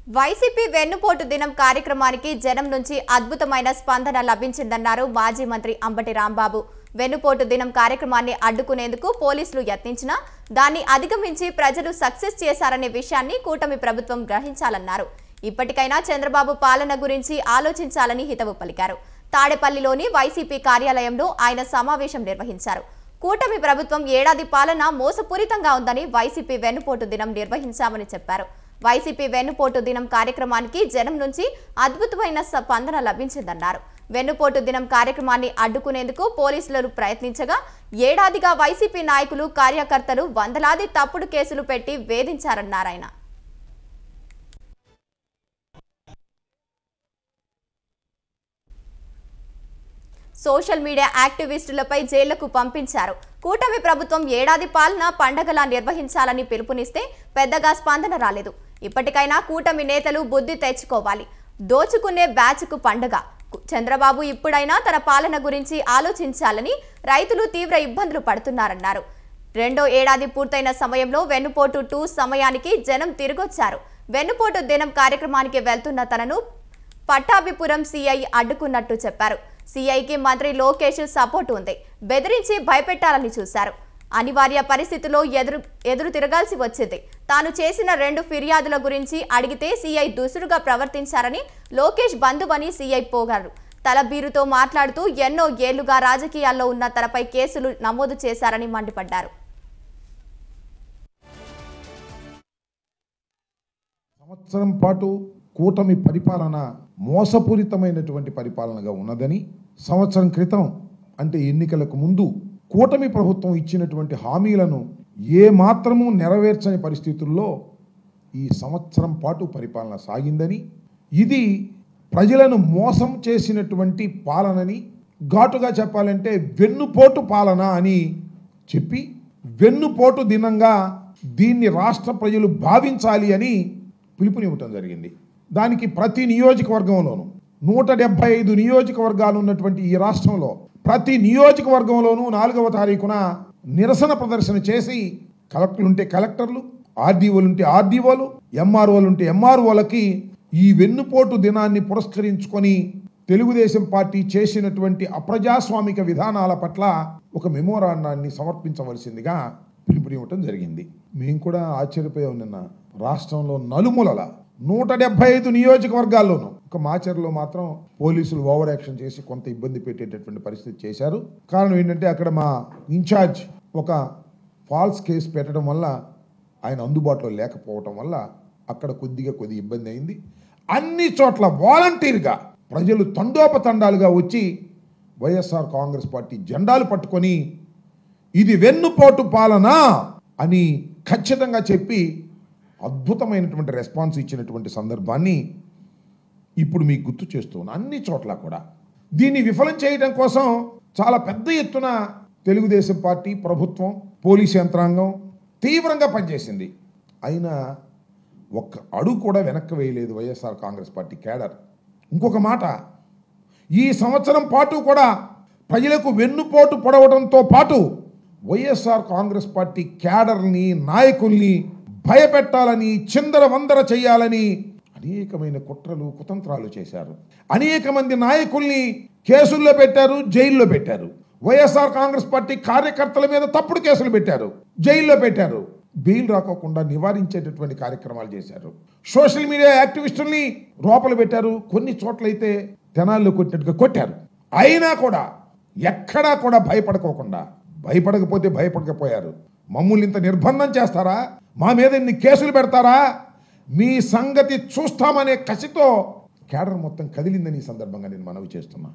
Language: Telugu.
వైసీపీ వెన్నుపోటు దినం కార్యక్రమానికి జనం నుంచి అద్భుతమైన స్పందన లభించిందన్నారు మాజీ మంత్రి అంబటి రాంబాబు. వెన్నుపోటు దినం కార్యక్రమాన్ని అడ్డుకునేందుకు పోలీసులు యత్నించినా దాన్ని అధిగమించి ప్రజలు సక్సెస్ చేశారనే విషయాన్ని కూటమి ప్రభుత్వం గ్రహించాలన్నారు. ఇప్పటికైనా చంద్రబాబు పాలన గురించి ఆలోచించాలని హితవు పలికారు. తాడేపల్లిలోని వైసీపీ కార్యాలయంలో ఆయన సమావేశం నిర్వహించారు. కూటమి ప్రభుత్వం ఏడాది పాలన మోసపూరితంగా ఉందని వైసీపీ వెన్నుపోటు దినం నిర్వహించామని చెప్పారు. వైసీపీ వెన్నుపోటు దినం కార్యక్రమానికి జనం నుంచి అద్భుతమైన స్పందన లభించిందన్నారు. వెన్నుపోటు దినం కార్యక్రమాన్ని అడ్డుకునేందుకు పోలీసులు ప్రయత్నించగా ఏడాదిగా వైసీపీ నాయకులు కార్యకర్తలు వందలాది తప్పుడు కేసులు పెట్టి వేధించారన్నారాయన. సోషల్ మీడియా యాక్టివిస్టులపై జైళ్లకు పంపించారు. కూటమి ప్రభుత్వం ఏడాది పాలన పండగలా నిర్వహించాలని పిలుపునిస్తే పెద్దగా స్పందన రాలేదు. ఇప్పటికైనా కూటమి నేతలు బుద్ధి తెచ్చుకోవాలి. దోచుకునే బ్యాచ్కు పండగ. చంద్రబాబు ఇప్పుడైనా తన పాలన గురించి ఆలోచించాలని రైతులు తీవ్ర ఇబ్బందులు పడుతున్నారన్నారు. రెండో ఏడాది పూర్తయిన సమయంలో వెన్నుపోటు 2 సమయానికి జనం తిరిగొచ్చారు. వెన్నుపోటు దినం కార్యక్రమానికి వెళ్తున్న తనను పట్టాభిపురం సిఐ అడ్డుకున్నట్టు చెప్పారు. సిఐకి మంత్రి లోకేష్ సపోర్ట్ ఉంది. బెదిరించి భయపెట్టాలని చూశారు. అనివార్య పరిస్థితుల్లో ఎదురు తిరగాల్సి వచ్చింది. తాను చేసిన 2 ఫిర్యాదుల గురించి అడిగితే సిఐ దుసురుగా ప్రవర్తించారని లోకేష్ బంధువని సిఐ పోగారు. తల బీరుతో మాట్లాడుతూ ఎన్నో ఏళ్లుగా రాజకీయాల్లో ఉన్న తనపై కేసులు నమోదు చేశారని మండిపడ్డారు. సంవత్సరం పాటు కూటమి పరిపాలన మోసపూరితమైనటువంటి పరిపాలనగా ఉన్నదని, సంవత్సరం క్రితం అంటే ఎన్నికలకు ముందు కూటమి ప్రభుత్వం ఇచ్చినటువంటి హామీలను ఏ మాత్రము నెరవేర్చని పరిస్థితుల్లో ఈ సంవత్సరం పాటు పరిపాలన సాగిందని, ఇది ప్రజలను మోసం చేసినటువంటి పాలనని, ఘాటుగా చెప్పాలంటే వెన్నుపోటు పాలన అని చెప్పి వెన్నుపోటు దినంగా దీన్ని రాష్ట్ర ప్రజలు భావించాలి అని పిలుపునివ్వటం జరిగింది. దానికి ప్రతి నియోజకవర్గంలోనూ 175 నియోజకవర్గాలు ఉన్నటువంటి ఈ రాష్ట్రంలో ప్రతి నియోజకవర్గంలోనూ 4వ తారీఖున నిరసన ప్రదర్శన చేసి కలెక్టర్లుంటే కలెక్టర్లు, ఆర్డీఓలుంటే ఆర్డీఓలు, ఎంఆర్ఓలుంటే ఎంఆర్ఓలకి ఈ వెన్నుపోటు దినాన్ని పురస్కరించుకొని తెలుగుదేశం పార్టీ చేసినటువంటి అప్రజాస్వామిక విధానాల పట్ల ఒక మెమోరాండాన్ని సమర్పించవలసిందిగా పిలుపునివ్వటం జరిగింది. మేము కూడా ఆశ్చర్యపోయాం. నిన్న రాష్ట్రంలో నలుమూలల 175 నియోజకవర్గాల్లోనూ ఒక మాచర్లో మాత్రం పోలీసులు ఓవర్ యాక్షన్ చేసి కొంత ఇబ్బంది పెట్టేటటువంటి పరిస్థితి చేశారు. కారణం ఏంటంటే అక్కడ మా ఇన్ఛార్జ్ ఒక ఫాల్స్ కేసు పెట్టడం వల్ల ఆయన అందుబాటులో లేకపోవటం వల్ల అక్కడ కొద్ది ఇబ్బంది అయింది. అన్ని చోట్ల వాలంటీర్గా ప్రజలు తండోపతండాలుగా వచ్చి వైఎస్ఆర్ కాంగ్రెస్ పార్టీ జెండాలు పట్టుకొని ఇది వెన్నుపోటు పాలన అని ఖచ్చితంగా చెప్పి అద్భుతమైనటువంటి రెస్పాన్స్ ఇచ్చినటువంటి సందర్భాన్ని ఇప్పుడు మీకు గుర్తు చేస్తున్నాను. అన్ని చోట్ల కూడా దీన్ని విఫలం చేయడం కోసం చాలా పెద్ద ఎత్తున తెలుగుదేశం పార్టీ ప్రభుత్వం, పోలీస్ యంత్రాంగం తీవ్రంగా పనిచేసింది. అయినా ఒక్క అడుగు కూడా వెనక్కి వేయలేదు వైఎస్ఆర్ కాంగ్రెస్ పార్టీ కేడర్. ఇంకొక మాట, ఈ సంవత్సరం పాటు కూడా ప్రజలకు వెన్నుపోటు పొడవడంతో పాటు వైఎస్ఆర్ కాంగ్రెస్ పార్టీ కేడర్ని, నాయకుల్ని భయపెట్టాలని, చిందరవందర చేయాలని అనేకమైన కుట్రలు కుతంత్రాలు చేశారు. అనేక మంది నాయకుల్ని కేసుల్లో పెట్టారు, జైల్లో పెట్టారు. వైఎస్ఆర్ కాంగ్రెస్ పార్టీ కార్యకర్తల మీద తప్పుడు కేసులు పెట్టారు, జైల్లో పెట్టారు. బెయిల్ రాకోకుండా నివారించేటటువంటి కార్యక్రమాలు చేశారు. సోషల్ మీడియా యాక్టివిస్టుల్ని లోపల పెట్టారు. కొన్ని చోట్లయితే తెనాల్లో కొట్టినట్టుగా కొట్టారు. అయినా కూడా ఎక్కడా కూడా భయపడకపోతే భయపడకపోయారు. మమ్మల్ని ఇంత నిర్బంధం చేస్తారా, మా మీద ఇన్ని కేసులు పెడతారా, మీ సంగతి చూస్తామనే కసితో కేడర్ మొత్తం కదిలిందని ఈ సందర్భంగా నేను మనవి చేస్తున్నా.